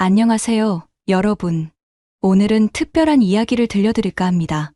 안녕하세요, 여러분. 오늘은 특별한 이야기를 들려드릴까 합니다.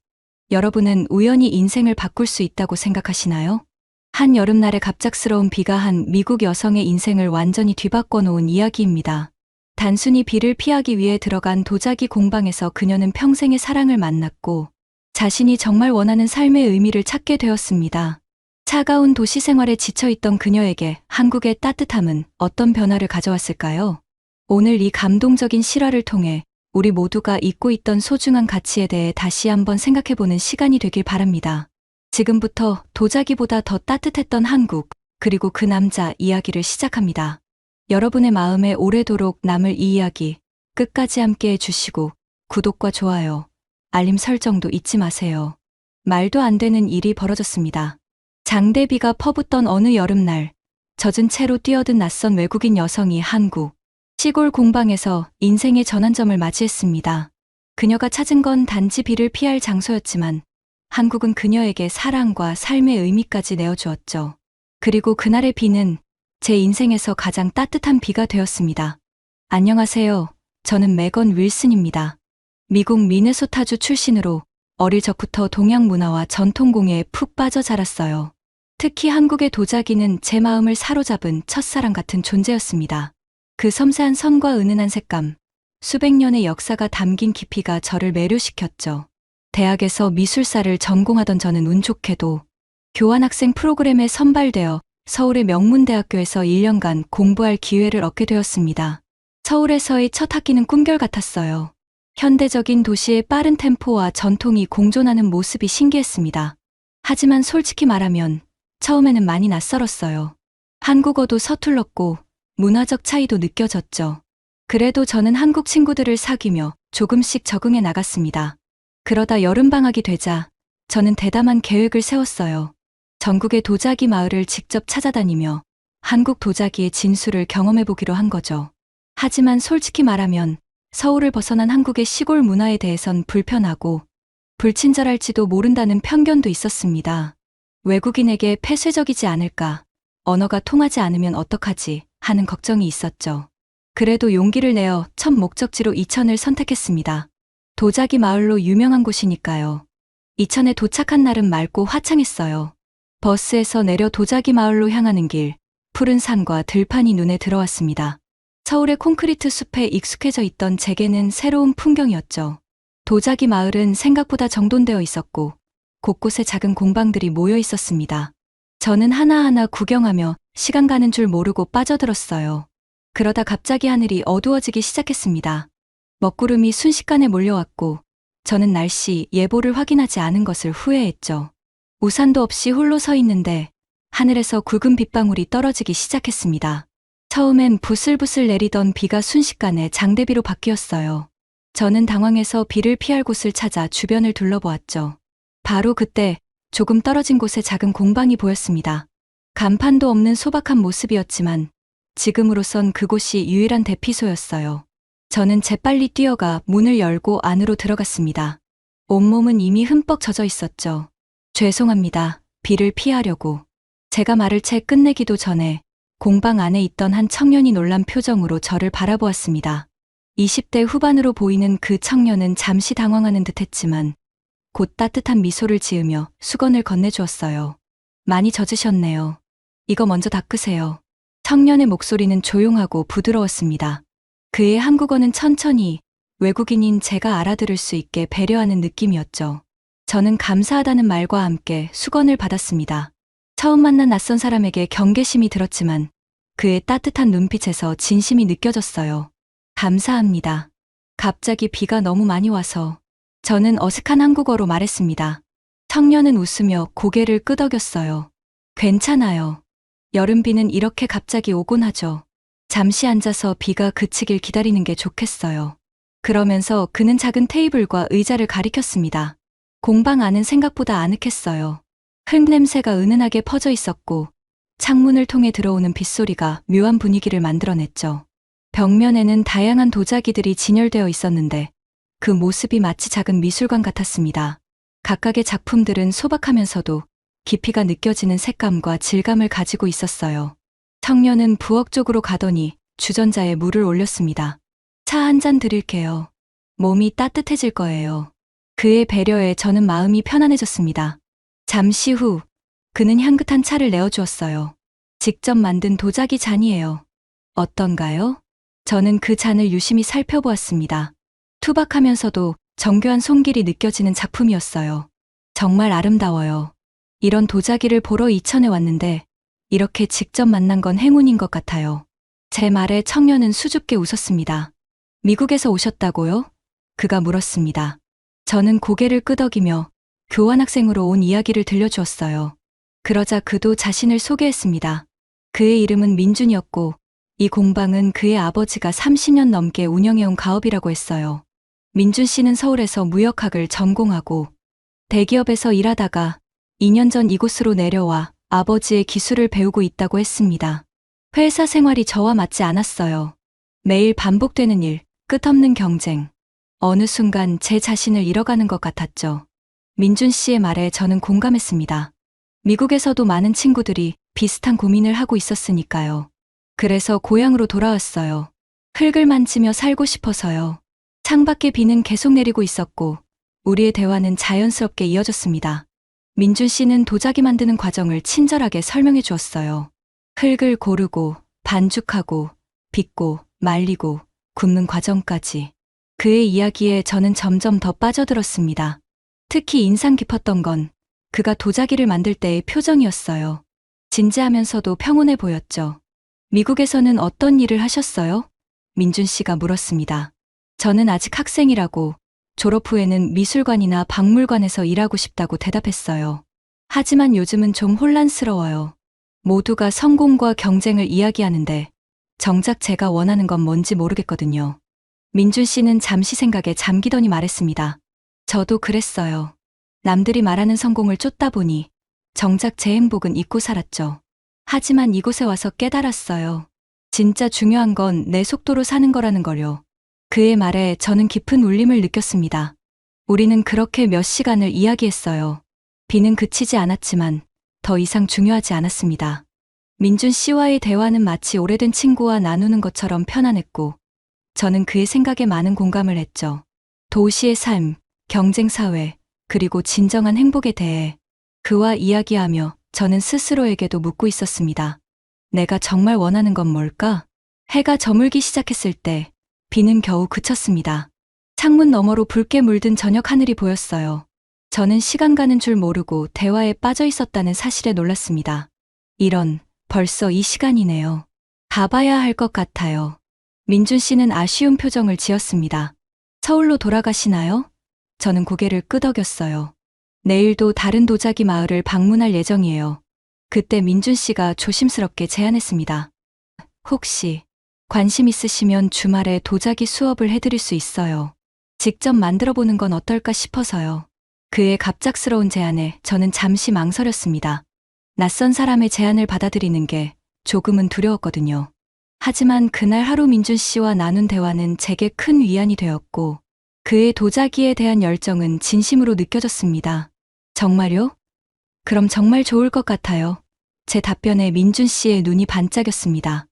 여러분은 우연히 인생을 바꿀 수 있다고 생각하시나요? 한 여름날에 갑작스러운 비가 한 미국 여성의 인생을 완전히 뒤바꿔 놓은 이야기입니다. 단순히 비를 피하기 위해 들어간 도자기 공방에서 그녀는 평생의 사랑을 만났고 자신이 정말 원하는 삶의 의미를 찾게 되었습니다. 차가운 도시 생활에 지쳐있던 그녀에게 한국의 따뜻함은 어떤 변화를 가져왔을까요? 오늘 이 감동적인 실화를 통해 우리 모두가 잊고 있던 소중한 가치에 대해 다시 한번 생각해보는 시간이 되길 바랍니다. 지금부터 도자기보다 더 따뜻했던 한국, 그리고 그 남자 이야기를 시작합니다. 여러분의 마음에 오래도록 남을 이 이야기 끝까지 함께 해주시고 구독과 좋아요, 알림 설정도 잊지 마세요. 말도 안 되는 일이 벌어졌습니다. 장대비가 퍼붓던 어느 여름날, 젖은 채로 뛰어든 낯선 외국인 여성이 한국 시골 공방에서 인생의 전환점을 맞이했습니다. 그녀가 찾은 건 단지 비를 피할 장소였지만 한국은 그녀에게 사랑과 삶의 의미까지 내어주었죠. 그리고 그날의 비는 제 인생에서 가장 따뜻한 비가 되었습니다. 안녕하세요. 저는 메건 윌슨입니다. 미국 미네소타주 출신으로 어릴 적부터 동양 문화와 전통공예에 푹 빠져 자랐어요. 특히 한국의 도자기는 제 마음을 사로잡은 첫사랑 같은 존재였습니다. 그 섬세한 선과 은은한 색감, 수백 년의 역사가 담긴 깊이가 저를 매료시켰죠. 대학에서 미술사를 전공하던 저는 운 좋게도 교환학생 프로그램에 선발되어 서울의 명문대학교에서 1년간 공부할 기회를 얻게 되었습니다. 서울에서의 첫 학기는 꿈결 같았어요. 현대적인 도시의 빠른 템포와 전통이 공존하는 모습이 신기했습니다. 하지만 솔직히 말하면 처음에는 많이 낯설었어요. 한국어도 서툴렀고 문화적 차이도 느껴졌죠. 그래도 저는 한국 친구들을 사귀며 조금씩 적응해 나갔습니다. 그러다 여름방학이 되자 저는 대담한 계획을 세웠어요. 전국의 도자기 마을을 직접 찾아다니며 한국 도자기의 진수를 경험해보기로 한 거죠. 하지만 솔직히 말하면 서울을 벗어난 한국의 시골 문화에 대해선 불편하고 불친절할지도 모른다는 편견도 있었습니다. 외국인에게 폐쇄적이지 않을까, 언어가 통하지 않으면 어떡하지 하는 걱정이 있었죠. 그래도 용기를 내어 첫 목적지로 이천을 선택했습니다. 도자기 마을로 유명한 곳이니까요. 이천에 도착한 날은 맑고 화창했어요. 버스에서 내려 도자기 마을로 향하는 길, 푸른 산과 들판이 눈에 들어왔습니다. 서울의 콘크리트 숲에 익숙해져 있던 제게는 새로운 풍경이었죠. 도자기 마을은 생각보다 정돈되어 있었고 곳곳에 작은 공방들이 모여 있었습니다. 저는 하나하나 구경하며 시간 가는 줄 모르고 빠져들었어요. 그러다 갑자기 하늘이 어두워지기 시작했습니다. 먹구름이 순식간에 몰려왔고 저는 날씨 예보를 확인하지 않은 것을 후회했죠. 우산도 없이 홀로 서 있는데 하늘에서 굵은 빗방울이 떨어지기 시작했습니다. 처음엔 부슬부슬 내리던 비가 순식간에 장대비로 바뀌었어요. 저는 당황해서 비를 피할 곳을 찾아 주변을 둘러보았죠. 바로 그때 조금 떨어진 곳에 작은 공방이 보였습니다. 간판도 없는 소박한 모습이었지만 지금으로선 그곳이 유일한 대피소였어요. 저는 재빨리 뛰어가 문을 열고 안으로 들어갔습니다. 온몸은 이미 흠뻑 젖어 있었죠. 죄송합니다. 비를 피하려고. 제가 말을 채 끝내기도 전에 공방 안에 있던 한 청년이 놀란 표정으로 저를 바라보았습니다. 20대 후반으로 보이는 그 청년은 잠시 당황하는 듯했지만 곧 따뜻한 미소를 지으며 수건을 건네주었어요. 많이 젖으셨네요. 이거 먼저 닦으세요. 청년의 목소리는 조용하고 부드러웠습니다. 그의 한국어는 천천히 외국인인 제가 알아들을 수 있게 배려하는 느낌이었죠. 저는 감사하다는 말과 함께 수건을 받았습니다. 처음 만난 낯선 사람에게 경계심이 들었지만 그의 따뜻한 눈빛에서 진심이 느껴졌어요. 감사합니다. 갑자기 비가 너무 많이 와서 저는 어색한 한국어로 말했습니다. 청년은 웃으며 고개를 끄덕였어요. 괜찮아요. 여름비는 이렇게 갑자기 오곤 하죠. 잠시 앉아서 비가 그치길 기다리는 게 좋겠어요. 그러면서 그는 작은 테이블과 의자를 가리켰습니다. 공방 안은 생각보다 아늑했어요. 흙 냄새가 은은하게 퍼져 있었고 창문을 통해 들어오는 빗소리가 묘한 분위기를 만들어냈죠. 벽면에는 다양한 도자기들이 진열되어 있었는데 그 모습이 마치 작은 미술관 같았습니다. 각각의 작품들은 소박하면서도 깊이가 느껴지는 색감과 질감을 가지고 있었어요. 청년은 부엌 쪽으로 가더니 주전자에 물을 올렸습니다. 차 한 잔 드릴게요. 몸이 따뜻해질 거예요. 그의 배려에 저는 마음이 편안해졌습니다. 잠시 후 그는 향긋한 차를 내어주었어요. 직접 만든 도자기 잔이에요. 어떤가요? 저는 그 잔을 유심히 살펴보았습니다. 투박하면서도 정교한 손길이 느껴지는 작품이었어요. 정말 아름다워요. 이런 도자기를 보러 이천에 왔는데 이렇게 직접 만난 건 행운인 것 같아요. 제 말에 청년은 수줍게 웃었습니다. 미국에서 오셨다고요? 그가 물었습니다. 저는 고개를 끄덕이며 교환학생으로 온 이야기를 들려주었어요. 그러자 그도 자신을 소개했습니다. 그의 이름은 민준이었고 이 공방은 그의 아버지가 30년 넘게 운영해온 가업이라고 했어요. 민준 씨는 서울에서 무역학을 전공하고 대기업에서 일하다가 2년 전 이곳으로 내려와 아버지의 기술을 배우고 있다고 했습니다. 회사 생활이 저와 맞지 않았어요. 매일 반복되는 일, 끝없는 경쟁. 어느 순간 제 자신을 잃어가는 것 같았죠. 민준 씨의 말에 저는 공감했습니다. 미국에서도 많은 친구들이 비슷한 고민을 하고 있었으니까요. 그래서 고향으로 돌아왔어요. 흙을 만지며 살고 싶어서요. 창밖에 비는 계속 내리고 있었고 우리의 대화는 자연스럽게 이어졌습니다. 민준 씨는 도자기 만드는 과정을 친절하게 설명해 주었어요. 흙을 고르고 반죽하고 빚고 말리고 굽는 과정까지. 그의 이야기에 저는 점점 더 빠져들었습니다. 특히 인상 깊었던 건 그가 도자기를 만들 때의 표정이었어요. 진지하면서도 평온해 보였죠. 미국에서는 어떤 일을 하셨어요? 민준 씨가 물었습니다. 저는 아직 학생이라고 졸업 후에는 미술관이나 박물관에서 일하고 싶다고 대답했어요. 하지만 요즘은 좀 혼란스러워요. 모두가 성공과 경쟁을 이야기하는데 정작 제가 원하는 건 뭔지 모르겠거든요. 민준 씨는 잠시 생각에 잠기더니 말했습니다. 저도 그랬어요. 남들이 말하는 성공을 쫓다 보니 정작 제 행복은 잊고 살았죠. 하지만 이곳에 와서 깨달았어요. 진짜 중요한 건 내 속도로 사는 거라는 걸요. 그의 말에 저는 깊은 울림을 느꼈습니다. 우리는 그렇게 몇 시간을 이야기했어요. 비는 그치지 않았지만 더 이상 중요하지 않았습니다. 민준 씨와의 대화는 마치 오래된 친구와 나누는 것처럼 편안했고 저는 그의 생각에 많은 공감을 했죠. 도시의 삶, 경쟁사회, 그리고 진정한 행복에 대해 그와 이야기하며 저는 스스로에게도 묻고 있었습니다. 내가 정말 원하는 건 뭘까? 해가 저물기 시작했을 때 비는 겨우 그쳤습니다. 창문 너머로 붉게 물든 저녁 하늘이 보였어요. 저는 시간 가는 줄 모르고 대화에 빠져 있었다는 사실에 놀랐습니다. 벌써 이 시간이네요. 가봐야 할 것 같아요. 민준 씨는 아쉬운 표정을 지었습니다. 서울로 돌아가시나요? 저는 고개를 끄덕였어요. 내일도 다른 도자기 마을을 방문할 예정이에요. 그때 민준 씨가 조심스럽게 제안했습니다. 혹시 관심 있으시면 주말에 도자기 수업을 해드릴 수 있어요. 직접 만들어 보는 건 어떨까 싶어서요. 그의 갑작스러운 제안에 저는 잠시 망설였습니다. 낯선 사람의 제안을 받아들이는 게 조금은 두려웠거든요. 하지만 그날 하루 민준 씨와 나눈 대화는 제게 큰 위안이 되었고 그의 도자기에 대한 열정은 진심으로 느껴졌습니다. 정말요? 그럼 정말 좋을 것 같아요. 제 답변에 민준 씨의 눈이 반짝였습니다.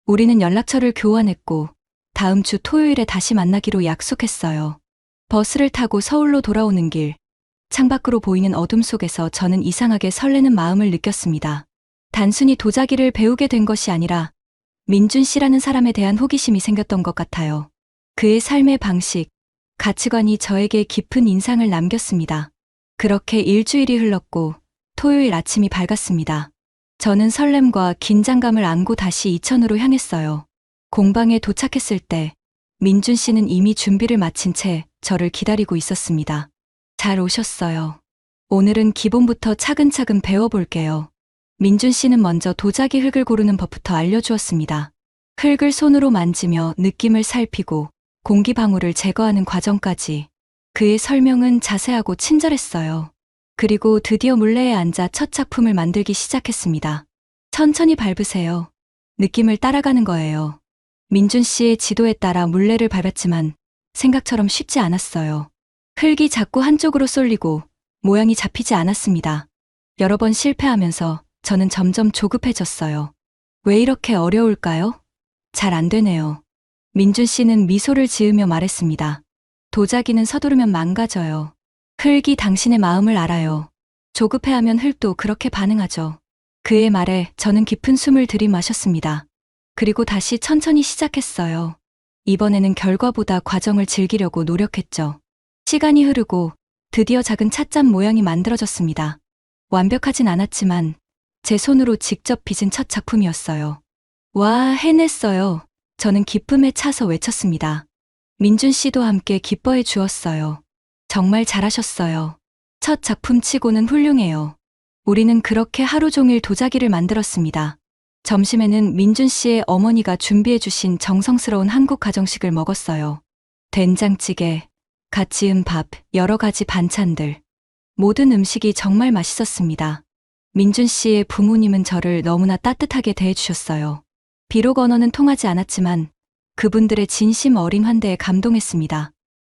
우리는 연락처를 교환했고 다음 주 토요일에 다시 만나기로 약속했어요. 버스를 타고 서울로 돌아오는 길, 창밖으로 보이는 어둠 속에서 저는 이상하게 설레는 마음을 느꼈습니다. 단순히 도자기를 배우게 된 것이 아니라 민준 씨라는 사람에 대한 호기심이 생겼던 것 같아요. 그의 삶의 방식, 가치관이 저에게 깊은 인상을 남겼습니다. 그렇게 일주일이 흘렀고 토요일 아침이 밝았습니다. 저는 설렘과 긴장감을 안고 다시 이천으로 향했어요. 공방에 도착했을 때 민준 씨는 이미 준비를 마친 채 저를 기다리고 있었습니다. 잘 오셨어요. 오늘은 기본부터 차근차근 배워볼게요. 민준 씨는 먼저 도자기 흙을 고르는 법부터 알려주었습니다. 흙을 손으로 만지며 느낌을 살피고 공기방울을 제거하는 과정까지. 그의 설명은 자세하고 친절했어요. 그리고 드디어 물레에 앉아 첫 작품을 만들기 시작했습니다. 천천히 밟으세요. 느낌을 따라가는 거예요. 민준 씨의 지도에 따라 물레를 밟았지만 생각처럼 쉽지 않았어요. 흙이 자꾸 한쪽으로 쏠리고 모양이 잡히지 않았습니다. 여러 번 실패하면서 저는 점점 조급해졌어요. 왜 이렇게 어려울까요? 잘 안 되네요. 민준 씨는 미소를 지으며 말했습니다. 도자기는 서두르면 망가져요. 흙이 당신의 마음을 알아요. 조급해하면 흙도 그렇게 반응하죠. 그의 말에 저는 깊은 숨을 들이마셨습니다. 그리고 다시 천천히 시작했어요. 이번에는 결과보다 과정을 즐기려고 노력했죠. 시간이 흐르고 드디어 작은 찻잔 모양이 만들어졌습니다. 완벽하진 않았지만 제 손으로 직접 빚은 첫 작품이었어요. 와, 해냈어요. 저는 기쁨에 차서 외쳤습니다. 민준 씨도 함께 기뻐해 주었어요. 정말 잘하셨어요. 첫 작품치고는 훌륭해요. 우리는 그렇게 하루 종일 도자기를 만들었습니다. 점심에는 민준 씨의 어머니가 준비해 주신 정성스러운 한국 가정식을 먹었어요. 된장찌개, 갓 지은 밥, 여러 가지 반찬들. 모든 음식이 정말 맛있었습니다. 민준 씨의 부모님은 저를 너무나 따뜻하게 대해주셨어요. 비록 언어는 통하지 않았지만 그분들의 진심 어린 환대에 감동했습니다.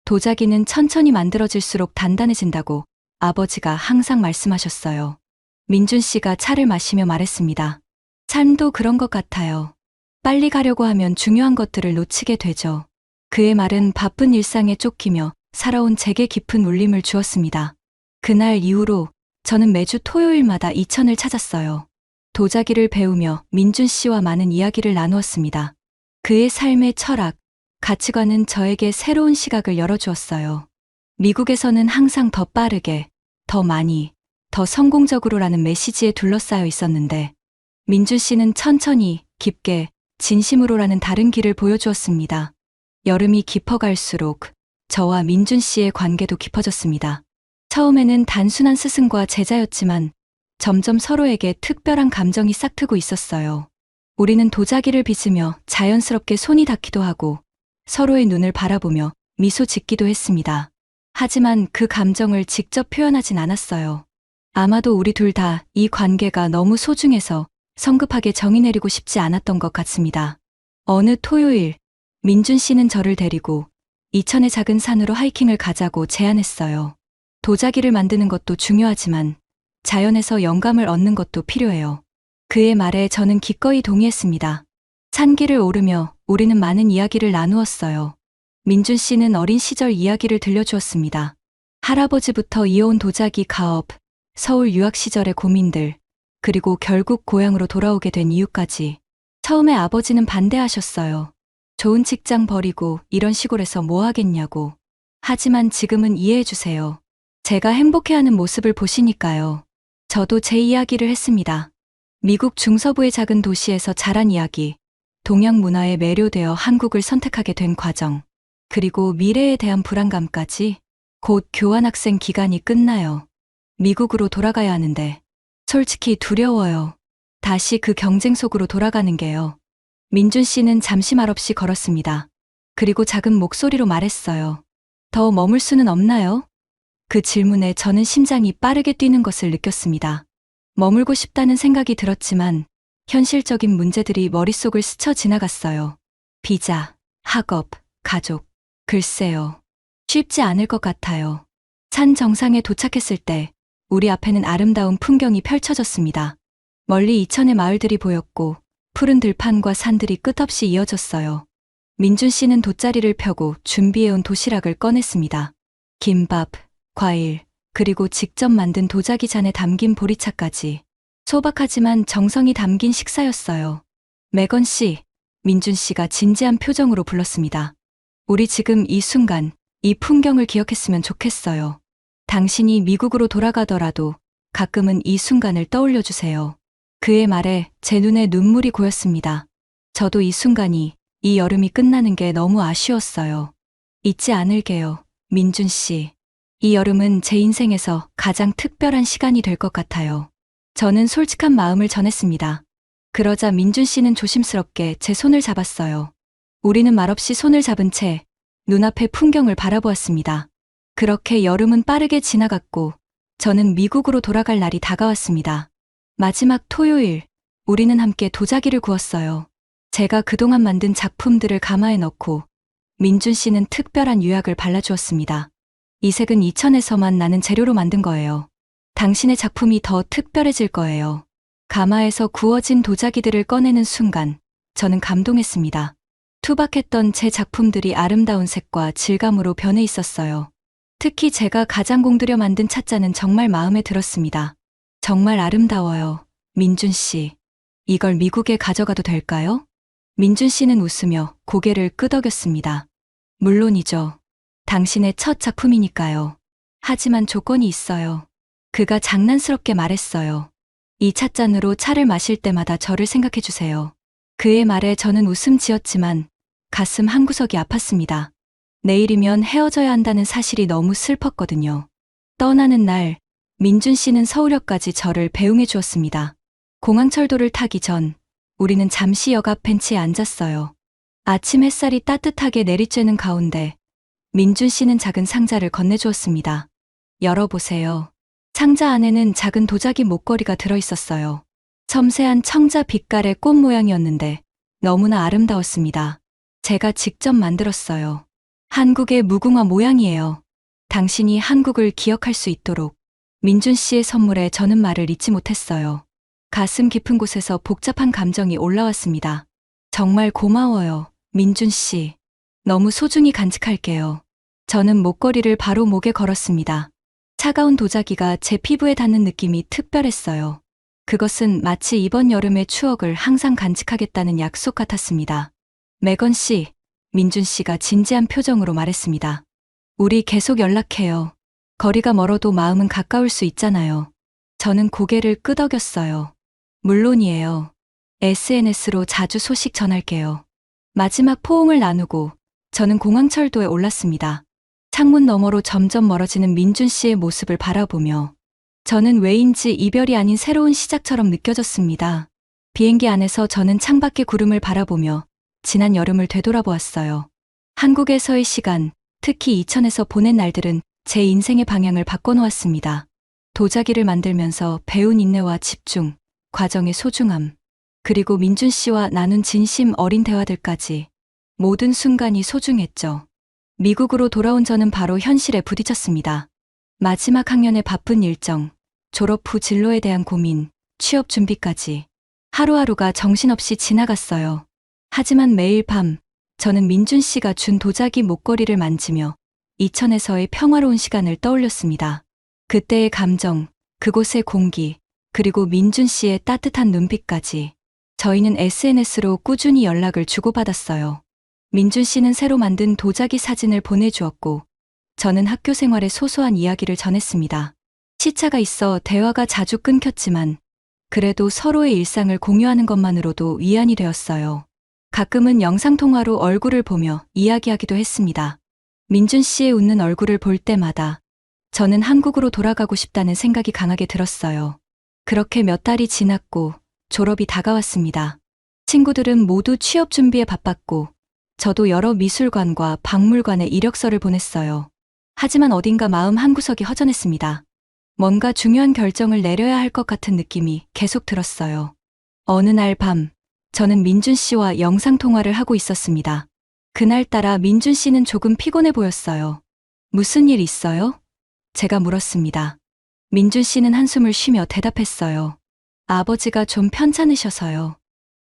도자기는 천천히 만들어질수록 단단해진다고 아버지가 항상 말씀하셨어요. 민준 씨가 차를 마시며 말했습니다. 삶도 그런 것 같아요. 빨리 가려고 하면 중요한 것들을 놓치게 되죠. 그의 말은 바쁜 일상에 쫓기며 살아온 제게 깊은 울림을 주었습니다. 그날 이후로 저는 매주 토요일마다 이천을 찾았어요. 도자기를 배우며 민준 씨와 많은 이야기를 나누었습니다. 그의 삶의 철학, 가치관은 저에게 새로운 시각을 열어주었어요. 미국에서는 항상 더 빠르게, 더 많이, 더 성공적으로라는 메시지에 둘러싸여 있었는데 민준 씨는 천천히, 깊게, 진심으로라는 다른 길을 보여주었습니다. 여름이 깊어갈수록 저와 민준 씨의 관계도 깊어졌습니다. 처음에는 단순한 스승과 제자였지만 점점 서로에게 특별한 감정이 싹트고 있었어요. 우리는 도자기를 빚으며 자연스럽게 손이 닿기도 하고 서로의 눈을 바라보며 미소 짓기도 했습니다. 하지만 그 감정을 직접 표현하진 않았어요. 아마도 우리 둘 다 이 관계가 너무 소중해서 성급하게 정의 내리고 싶지 않았던 것 같습니다. 어느 토요일, 민준 씨는 저를 데리고 이천의 작은 산으로 하이킹을 가자고 제안했어요. 도자기를 만드는 것도 중요하지만 자연에서 영감을 얻는 것도 필요해요. 그의 말에 저는 기꺼이 동의했습니다. 산길을 오르며 우리는 많은 이야기를 나누었어요. 민준 씨는 어린 시절 이야기를 들려주었습니다. 할아버지부터 이어온 도자기 가업, 서울 유학 시절의 고민들, 그리고 결국 고향으로 돌아오게 된 이유까지. 처음에 아버지는 반대하셨어요. 좋은 직장 버리고 이런 시골에서 뭐 하겠냐고. 하지만 지금은 이해해주세요. 제가 행복해하는 모습을 보시니까요. 저도 제 이야기를 했습니다. 미국 중서부의 작은 도시에서 자란 이야기, 동양 문화에 매료되어 한국을 선택하게 된 과정, 그리고 미래에 대한 불안감까지. 곧 교환학생 기간이 끝나요. 미국으로 돌아가야 하는데 솔직히 두려워요. 다시 그 경쟁 속으로 돌아가는 게요. 민준 씨는 잠시 말없이 걸었습니다. 그리고 작은 목소리로 말했어요. 더 머물 수는 없나요? 그 질문에 저는 심장이 빠르게 뛰는 것을 느꼈습니다. 머물고 싶다는 생각이 들었지만 현실적인 문제들이 머릿속을 스쳐 지나갔어요. 비자, 학업, 가족. 글쎄요. 쉽지 않을 것 같아요. 산 정상에 도착했을 때 우리 앞에는 아름다운 풍경이 펼쳐졌습니다. 멀리 이천의 마을들이 보였고 푸른 들판과 산들이 끝없이 이어졌어요. 민준 씨는 돗자리를 펴고 준비해온 도시락을 꺼냈습니다. 김밥, 과일, 그리고 직접 만든 도자기 잔에 담긴 보리차까지. 소박하지만 정성이 담긴 식사였어요. 매건 씨, 민준 씨가 진지한 표정으로 불렀습니다. 우리 지금 이 순간, 이 풍경을 기억했으면 좋겠어요. 당신이 미국으로 돌아가더라도 가끔은 이 순간을 떠올려 주세요. 그의 말에 제 눈에 눈물이 고였습니다. 저도 이 순간이, 이 여름이 끝나는 게 너무 아쉬웠어요. 잊지 않을게요, 민준 씨. 이 여름은 제 인생에서 가장 특별한 시간이 될 것 같아요. 저는 솔직한 마음을 전했습니다. 그러자 민준 씨는 조심스럽게 제 손을 잡았어요. 우리는 말없이 손을 잡은 채 눈앞의 풍경을 바라보았습니다. 그렇게 여름은 빠르게 지나갔고 저는 미국으로 돌아갈 날이 다가왔습니다. 마지막 토요일, 우리는 함께 도자기를 구웠어요. 제가 그동안 만든 작품들을 가마에 넣고 민준 씨는 특별한 유약을 발라주었습니다. 이 색은 이천에서만 나는 재료로 만든 거예요. 당신의 작품이 더 특별해질 거예요. 가마에서 구워진 도자기들을 꺼내는 순간 저는 감동했습니다. 투박했던 제 작품들이 아름다운 색과 질감으로 변해 있었어요. 특히 제가 가장 공들여 만든 찻잔은 정말 마음에 들었습니다. 정말 아름다워요. 민준 씨. 이걸 미국에 가져가도 될까요? 민준 씨는 웃으며 고개를 끄덕였습니다. 물론이죠. 당신의 첫 작품이니까요. 하지만 조건이 있어요. 그가 장난스럽게 말했어요. 이 찻잔으로 차를 마실 때마다 저를 생각해 주세요. 그의 말에 저는 웃음 지었지만 가슴 한구석이 아팠습니다. 내일이면 헤어져야 한다는 사실이 너무 슬펐거든요. 떠나는 날, 민준 씨는 서울역까지 저를 배웅해 주었습니다. 공항철도를 타기 전, 우리는 잠시 역 앞 벤치에 앉았어요. 아침 햇살이 따뜻하게 내리쬐는 가운데, 민준 씨는 작은 상자를 건네주었습니다. 열어보세요. 상자 안에는 작은 도자기 목걸이가 들어있었어요. 섬세한 청자 빛깔의 꽃 모양이었는데 너무나 아름다웠습니다. 제가 직접 만들었어요. 한국의 무궁화 모양이에요. 당신이 한국을 기억할 수 있도록. 민준 씨의 선물에 저는 말을 잇지 못했어요. 가슴 깊은 곳에서 복잡한 감정이 올라왔습니다. 정말 고마워요, 민준 씨. 너무 소중히 간직할게요. 저는 목걸이를 바로 목에 걸었습니다. 차가운 도자기가 제 피부에 닿는 느낌이 특별했어요. 그것은 마치 이번 여름의 추억을 항상 간직하겠다는 약속 같았습니다. 매건 씨, 민준 씨가 진지한 표정으로 말했습니다. 우리 계속 연락해요. 거리가 멀어도 마음은 가까울 수 있잖아요. 저는 고개를 끄덕였어요. 물론이에요. SNS로 자주 소식 전할게요. 마지막 포옹을 나누고 저는 공항철도에 올랐습니다. 창문 너머로 점점 멀어지는 민준 씨의 모습을 바라보며 저는 왜인지 이별이 아닌 새로운 시작처럼 느껴졌습니다. 비행기 안에서 저는 창밖의 구름을 바라보며 지난 여름을 되돌아보았어요. 한국에서의 시간, 특히 이천에서 보낸 날들은 제 인생의 방향을 바꿔놓았습니다. 도자기를 만들면서 배운 인내와 집중, 과정의 소중함, 그리고 민준 씨와 나눈 진심 어린 대화들까지 모든 순간이 소중했죠. 미국으로 돌아온 저는 바로 현실에 부딪혔습니다. 마지막 학년의 바쁜 일정, 졸업 후 진로에 대한 고민, 취업 준비까지 하루하루가 정신없이 지나갔어요. 하지만 매일 밤 저는 민준 씨가 준 도자기 목걸이를 만지며 이천에서의 평화로운 시간을 떠올렸습니다. 그때의 감정, 그곳의 공기, 그리고 민준 씨의 따뜻한 눈빛까지 저희는 SNS로 꾸준히 연락을 주고받았어요. 민준 씨는 새로 만든 도자기 사진을 보내주었고 저는 학교 생활의 소소한 이야기를 전했습니다. 시차가 있어 대화가 자주 끊겼지만 그래도 서로의 일상을 공유하는 것만으로도 위안이 되었어요. 가끔은 영상통화로 얼굴을 보며 이야기하기도 했습니다. 민준 씨의 웃는 얼굴을 볼 때마다 저는 한국으로 돌아가고 싶다는 생각이 강하게 들었어요. 그렇게 몇 달이 지났고 졸업이 다가왔습니다. 친구들은 모두 취업 준비에 바빴고 저도 여러 미술관과 박물관에 이력서를 보냈어요. 하지만 어딘가 마음 한구석이 허전했습니다. 뭔가 중요한 결정을 내려야 할 것 같은 느낌이 계속 들었어요. 어느 날 밤, 저는 민준 씨와 영상통화를 하고 있었습니다. 그날따라 민준 씨는 조금 피곤해 보였어요. 무슨 일 있어요? 제가 물었습니다. 민준 씨는 한숨을 쉬며 대답했어요. 아버지가 좀 편찮으셔서요.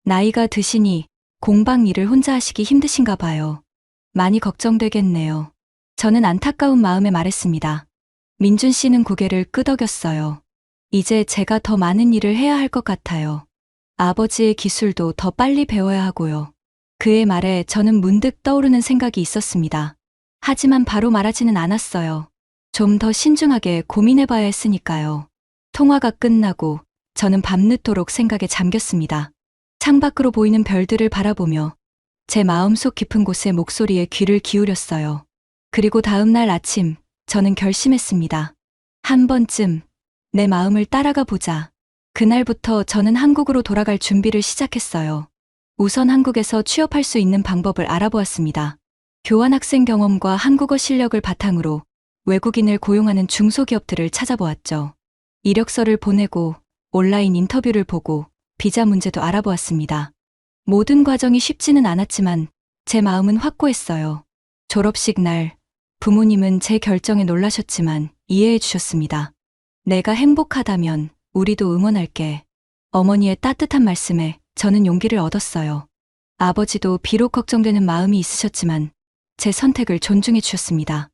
나이가 드시니 공방 일을 혼자 하시기 힘드신가 봐요. 많이 걱정되겠네요. 저는 안타까운 마음에 말했습니다. 민준 씨는 고개를 끄덕였어요. 이제 제가 더 많은 일을 해야 할 것 같아요. 아버지의 기술도 더 빨리 배워야 하고요. 그의 말에 저는 문득 떠오르는 생각이 있었습니다. 하지만 바로 말하지는 않았어요. 좀 더 신중하게 고민해봐야 했으니까요. 통화가 끝나고 저는 밤늦도록 생각에 잠겼습니다. 창밖으로 보이는 별들을 바라보며 제 마음속 깊은 곳에 목소리에 귀를 기울였어요. 그리고 다음 날 아침 저는 결심했습니다. 한 번쯤 내 마음을 따라가 보자. 그날부터 저는 한국으로 돌아갈 준비를 시작했어요. 우선 한국에서 취업할 수 있는 방법을 알아보았습니다. 교환학생 경험과 한국어 실력을 바탕으로 외국인을 고용하는 중소기업들을 찾아보았죠. 이력서를 보내고 온라인 인터뷰를 보고 비자 문제도 알아보았습니다. 모든 과정이 쉽지는 않았지만 제 마음은 확고했어요. 졸업식 날 부모님은 제 결정에 놀라셨지만 이해해 주셨습니다. 내가 행복하다면 우리도 응원할게. 어머니의 따뜻한 말씀에 저는 용기를 얻었어요. 아버지도 비록 걱정되는 마음이 있으셨지만 제 선택을 존중해 주셨습니다.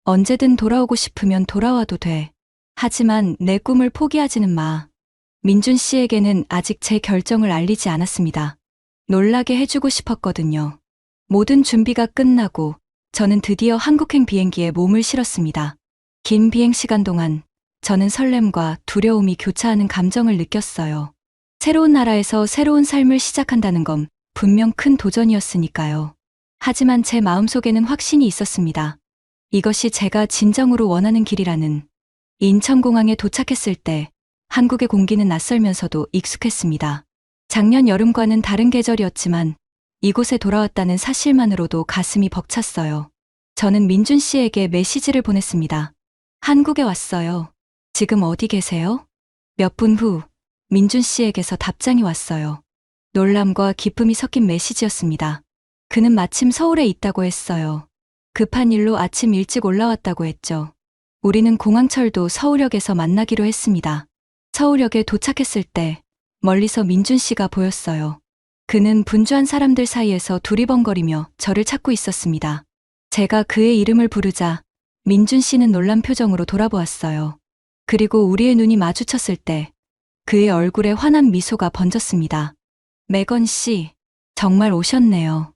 언제든 돌아오고 싶으면 돌아와도 돼. 하지만 내 꿈을 포기하지는 마. 민준 씨에게는 아직 제 결정을 알리지 않았습니다. 놀라게 해주고 싶었거든요. 모든 준비가 끝나고 저는 드디어 한국행 비행기에 몸을 실었습니다. 긴 비행 시간 동안 저는 설렘과 두려움이 교차하는 감정을 느꼈어요. 새로운 나라에서 새로운 삶을 시작한다는 건 분명 큰 도전이었으니까요. 하지만 제 마음속에는 확신이 있었습니다. 이것이 제가 진정으로 원하는 길이라는. 인천공항에 도착했을 때 한국의 공기는 낯설면서도 익숙했습니다. 작년 여름과는 다른 계절이었지만 이곳에 돌아왔다는 사실만으로도 가슴이 벅찼어요. 저는 민준 씨에게 메시지를 보냈습니다. 한국에 왔어요. 지금 어디 계세요? 몇 분 후 민준 씨에게서 답장이 왔어요. 놀람과 기쁨이 섞인 메시지였습니다. 그는 마침 서울에 있다고 했어요. 급한 일로 아침 일찍 올라왔다고 했죠. 우리는 공항철도 서울역에서 만나기로 했습니다. 서울역에 도착했을 때 멀리서 민준 씨가 보였어요. 그는 분주한 사람들 사이에서 두리번거리며 저를 찾고 있었습니다. 제가 그의 이름을 부르자 민준 씨는 놀란 표정으로 돌아보았어요. 그리고 우리의 눈이 마주쳤을 때 그의 얼굴에 환한 미소가 번졌습니다. 매건 씨, 정말 오셨네요.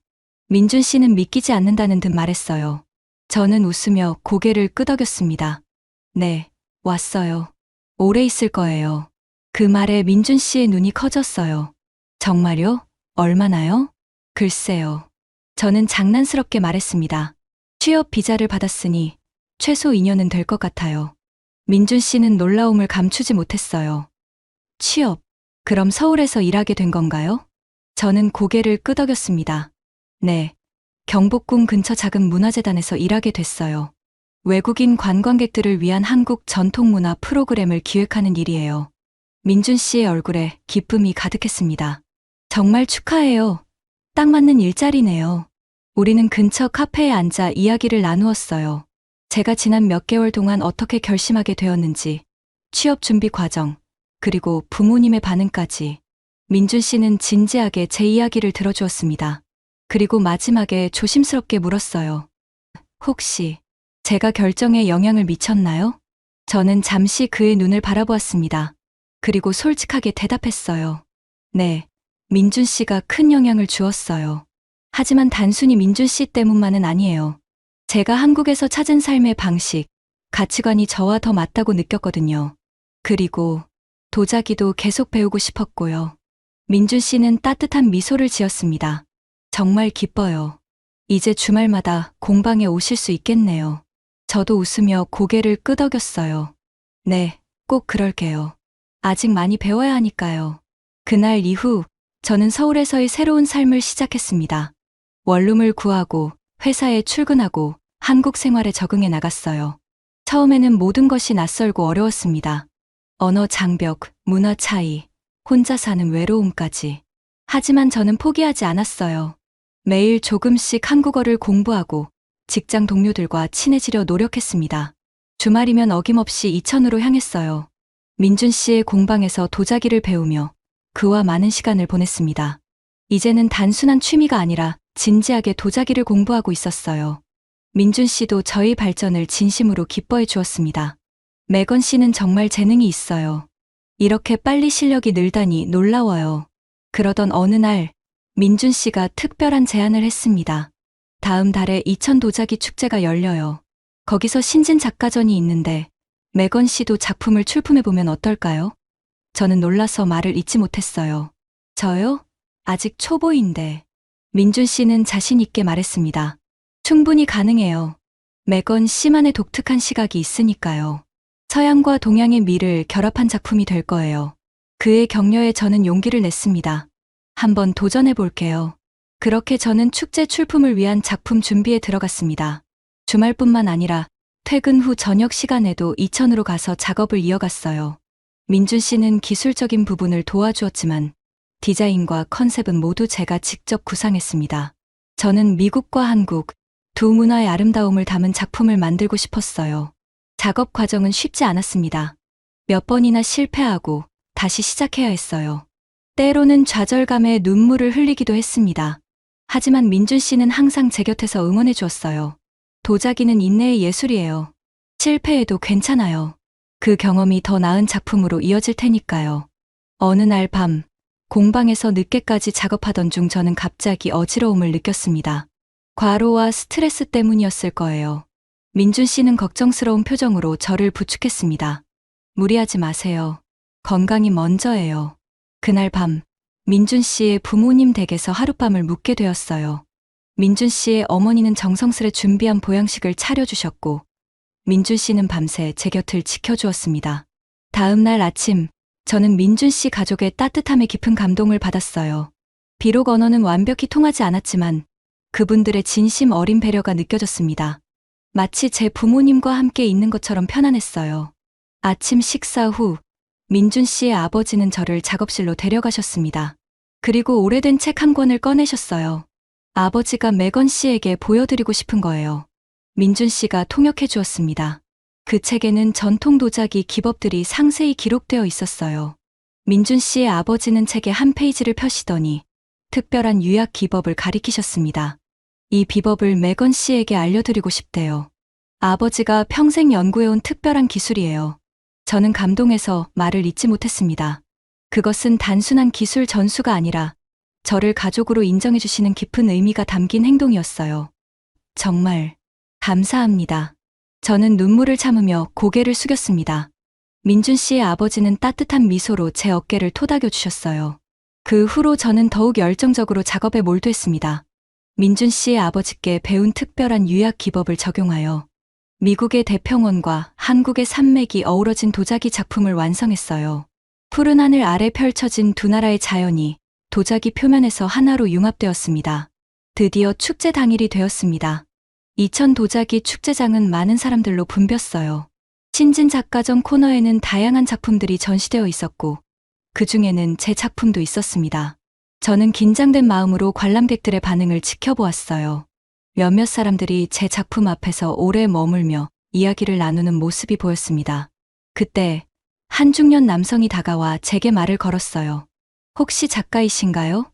민준 씨는 믿기지 않는다는 듯 말했어요. 저는 웃으며 고개를 끄덕였습니다. 네, 왔어요. 오래 있을 거예요. 그 말에 민준 씨의 눈이 커졌어요. 정말요? 얼마나요? 글쎄요. 저는 장난스럽게 말했습니다. 취업 비자를 받았으니 최소 2년은 될 것 같아요. 민준 씨는 놀라움을 감추지 못했어요. 취업, 그럼 서울에서 일하게 된 건가요? 저는 고개를 끄덕였습니다. 네, 경복궁 근처 작은 문화재단에서 일하게 됐어요. 외국인 관광객들을 위한 한국 전통문화 프로그램을 기획하는 일이에요. 민준 씨의 얼굴에 기쁨이 가득했습니다. 정말 축하해요. 딱 맞는 일자리네요. 우리는 근처 카페에 앉아 이야기를 나누었어요. 제가 지난 몇 개월 동안 어떻게 결심하게 되었는지, 취업 준비 과정, 그리고 부모님의 반응까지. 민준 씨는 진지하게 제 이야기를 들어주었습니다. 그리고 마지막에 조심스럽게 물었어요. 혹시 제가 결정에 영향을 미쳤나요? 저는 잠시 그의 눈을 바라보았습니다. 그리고 솔직하게 대답했어요. 네, 민준 씨가 큰 영향을 주었어요. 하지만 단순히 민준 씨 때문만은 아니에요. 제가 한국에서 찾은 삶의 방식, 가치관이 저와 더 맞다고 느꼈거든요. 그리고 도자기도 계속 배우고 싶었고요. 민준 씨는 따뜻한 미소를 지었습니다. 정말 기뻐요. 이제 주말마다 공방에 오실 수 있겠네요. 저도 웃으며 고개를 끄덕였어요. 네, 꼭 그럴게요. 아직 많이 배워야 하니까요. 그날 이후 저는 서울에서의 새로운 삶을 시작했습니다. 원룸을 구하고 회사에 출근하고 한국 생활에 적응해 나갔어요. 처음에는 모든 것이 낯설고 어려웠습니다. 언어 장벽, 문화 차이, 혼자 사는 외로움까지. 하지만 저는 포기하지 않았어요. 매일 조금씩 한국어를 공부하고 직장 동료들과 친해지려 노력했습니다. 주말이면 어김없이 이천으로 향했어요. 민준 씨의 공방에서 도자기를 배우며 그와 많은 시간을 보냈습니다. 이제는 단순한 취미가 아니라 진지하게 도자기를 공부하고 있었어요. 민준 씨도 저희 발전을 진심으로 기뻐해 주었습니다. 매건 씨는 정말 재능이 있어요. 이렇게 빨리 실력이 늘다니 놀라워요. 그러던 어느 날 민준 씨가 특별한 제안을 했습니다. 다음 달에 이천 도자기 축제가 열려요. 거기서 신진 작가전이 있는데 매건 씨도 작품을 출품해보면 어떨까요? 저는 놀라서 말을 잇지 못했어요. 저요? 아직 초보인데. 민준 씨는 자신 있게 말했습니다. 충분히 가능해요. 매건 씨만의 독특한 시각이 있으니까요. 서양과 동양의 미를 결합한 작품이 될 거예요. 그의 격려에 저는 용기를 냈습니다. 한번 도전해 볼게요. 그렇게 저는 축제 출품을 위한 작품 준비에 들어갔습니다. 주말뿐만 아니라 퇴근 후 저녁 시간에도 이천으로 가서 작업을 이어갔어요. 민준 씨는 기술적인 부분을 도와주었지만 디자인과 컨셉은 모두 제가 직접 구상했습니다. 저는 미국과 한국 두 문화의 아름다움을 담은 작품을 만들고 싶었어요. 작업 과정은 쉽지 않았습니다. 몇 번이나 실패하고 다시 시작해야 했어요. 때로는 좌절감에 눈물을 흘리기도 했습니다. 하지만 민준 씨는 항상 제 곁에서 응원해 주었어요. 도자기는 인내의 예술이에요. 실패해도 괜찮아요. 그 경험이 더 나은 작품으로 이어질 테니까요. 어느 날 밤, 공방에서 늦게까지 작업하던 중 저는 갑자기 어지러움을 느꼈습니다. 과로와 스트레스 때문이었을 거예요. 민준 씨는 걱정스러운 표정으로 저를 부축했습니다. 무리하지 마세요. 건강이 먼저예요. 그날 밤, 민준 씨의 부모님 댁에서 하룻밤을 묵게 되었어요. 민준 씨의 어머니는 정성스레 준비한 보양식을 차려주셨고, 민준 씨는 밤새 제 곁을 지켜주었습니다. 다음 날 아침, 저는 민준 씨 가족의 따뜻함에 깊은 감동을 받았어요. 비록 언어는 완벽히 통하지 않았지만 그분들의 진심 어린 배려가 느껴졌습니다. 마치 제 부모님과 함께 있는 것처럼 편안했어요. 아침 식사 후 민준 씨의 아버지는 저를 작업실로 데려가셨습니다. 그리고 오래된 책 한 권을 꺼내셨어요. 아버지가 매건 씨에게 보여드리고 싶은 거예요. 민준 씨가 통역해 주었습니다. 그 책에는 전통 도자기 기법들이 상세히 기록되어 있었어요. 민준 씨의 아버지는 책의 한 페이지를 펴시더니 특별한 유약 기법을 가리키셨습니다. 이 비법을 매건 씨에게 알려드리고 싶대요. 아버지가 평생 연구해온 특별한 기술이에요. 저는 감동해서 말을 잇지 못했습니다. 그것은 단순한 기술 전수가 아니라 저를 가족으로 인정해주시는 깊은 의미가 담긴 행동이었어요. 정말 감사합니다. 저는 눈물을 참으며 고개를 숙였습니다. 민준 씨의 아버지는 따뜻한 미소로 제 어깨를 토닥여 주셨어요. 그 후로 저는 더욱 열정적으로 작업에 몰두했습니다. 민준 씨의 아버지께 배운 특별한 유약 기법을 적용하여 미국의 대평원과 한국의 산맥이 어우러진 도자기 작품을 완성했어요. 푸른 하늘 아래 펼쳐진 두 나라의 자연이 도자기 표면에서 하나로 융합되었습니다. 드디어 축제 당일이 되었습니다. 이천 도자기 축제장은 많은 사람들로 붐볐어요. 신진 작가전 코너에는 다양한 작품들이 전시되어 있었고 그 중에는 제 작품도 있었습니다. 저는 긴장된 마음으로 관람객들의 반응을 지켜보았어요. 몇몇 사람들이 제 작품 앞에서 오래 머물며 이야기를 나누는 모습이 보였습니다. 그때 한 중년 남성이 다가와 제게 말을 걸었어요. 혹시 작가이신가요?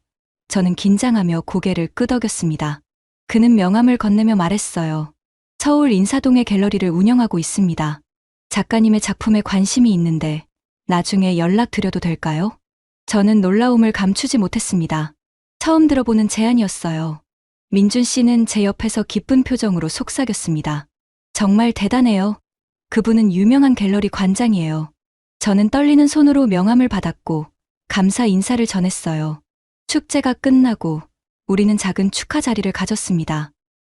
저는 긴장하며 고개를 끄덕였습니다. 그는 명함을 건네며 말했어요. 서울 인사동에 갤러리를 운영하고 있습니다. 작가님의 작품에 관심이 있는데 나중에 연락드려도 될까요? 저는 놀라움을 감추지 못했습니다. 처음 들어보는 제안이었어요. 민준 씨는 제 옆에서 기쁜 표정으로 속삭였습니다. 정말 대단해요. 그분은 유명한 갤러리 관장이에요. 저는 떨리는 손으로 명함을 받았고 감사 인사를 전했어요. 축제가 끝나고 우리는 작은 축하 자리를 가졌습니다.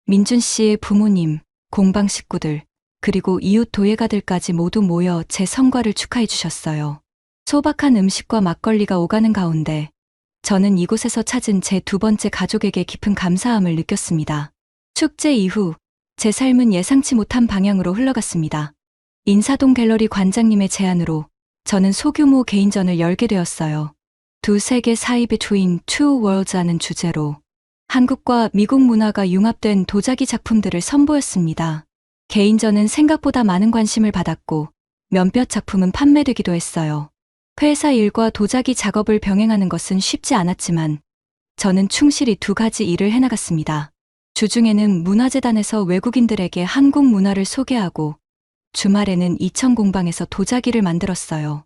민준 씨의 부모님, 공방 식구들, 그리고 이웃 도예가들까지 모두 모여 제 성과를 축하해 주셨어요. 소박한 음식과 막걸리가 오가는 가운데 저는 이곳에서 찾은 제 두 번째 가족에게 깊은 감사함을 느꼈습니다. 축제 이후 제 삶은 예상치 못한 방향으로 흘러갔습니다. 인사동 갤러리 관장님의 제안으로 저는 소규모 개인전을 열게 되었어요. 두 세계 사이 between two worlds라는 주제로 한국과 미국 문화가 융합된 도자기 작품들을 선보였습니다. 개인전은 생각보다 많은 관심을 받았고 몇몇 작품은 판매되기도 했어요. 회사 일과 도자기 작업을 병행하는 것은 쉽지 않았지만 저는 충실히 두 가지 일을 해나갔습니다. 주중에는 문화재단에서 외국인들에게 한국 문화를 소개하고 주말에는 이천 공방에서 도자기를 만들었어요.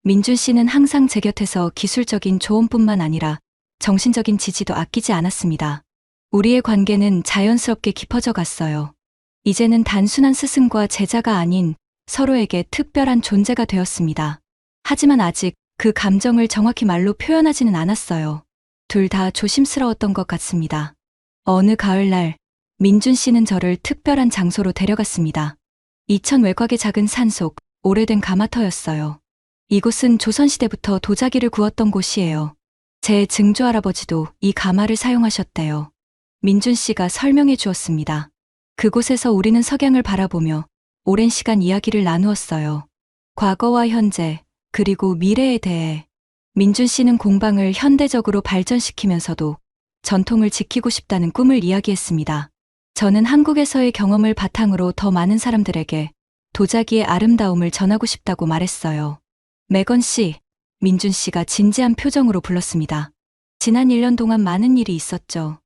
민준 씨는 항상 제 곁에서 기술적인 조언뿐만 아니라 정신적인 지지도 아끼지 않았습니다. 우리의 관계는 자연스럽게 깊어져 갔어요. 이제는 단순한 스승과 제자가 아닌 서로에게 특별한 존재가 되었습니다. 하지만 아직 그 감정을 정확히 말로 표현하지는 않았어요. 둘 다 조심스러웠던 것 같습니다. 어느 가을날 민준 씨는 저를 특별한 장소로 데려갔습니다. 이천 외곽의 작은 산속, 오래된 가마터였어요. 이곳은 조선시대부터 도자기를 구웠던 곳이에요. 제 증조 할아버지도 이 가마를 사용하셨대요. 민준 씨가 설명해 주었습니다. 그곳에서 우리는 석양을 바라보며 오랜 시간 이야기를 나누었어요. 과거와 현재, 그리고 미래에 대해. 민준 씨는 공방을 현대적으로 발전시키면서도 전통을 지키고 싶다는 꿈을 이야기했습니다. 저는 한국에서의 경험을 바탕으로 더 많은 사람들에게 도자기의 아름다움을 전하고 싶다고 말했어요. 매건 씨, 민준 씨가 진지한 표정으로 불렀습니다. 지난 1년 동안 많은 일이 있었죠.